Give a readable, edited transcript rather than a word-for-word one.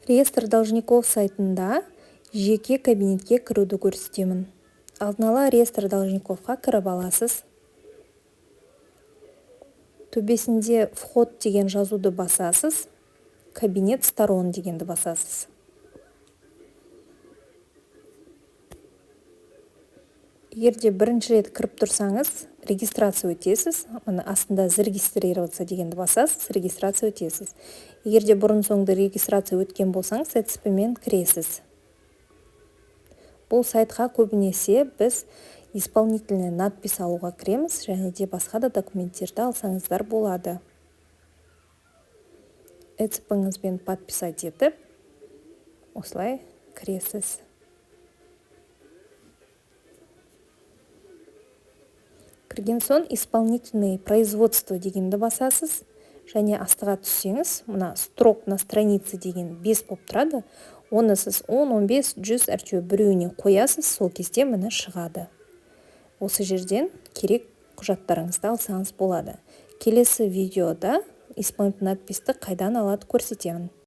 Реестр должников сайтында жеке кабинетке кіруді көрсетемін. Алдын ала реестр должниковқа кіріп аласыз. Төбесінде вход деген жазуды басасыз. Кабинет сторон дегенді басасыз. Егерде бірінші рет кіріп тұрсаңыз, регистрация өтесіз. Мұны астында зарегистрироваться дегенді басасыз, регистрация өтесіз. Егерде бұрын соңды регистрация өткен болсаңыз, сәтіспемен кіресіз. Бұл сайтқа көбінесе біз исполнительный надпись алуға кіреміз, және де басқа да документтерді алсаңыздар болады. ЭЦП-ңызбен подписать етіп, осылай кіресіз. Кірген соң исполнительный производство дегенді басасыз, және астыға түссеңіз, мұна строк на странице деген 5 болып тұрады. Оны сіз 10, 15, 100 әртеу біреуіне қоясыз, сол кезде мұны шығады. Осы жерден керек құжаттарыңызды алсаңыз болады. Келесі видеода исполнительный надписті қайдан алады көрсетемін.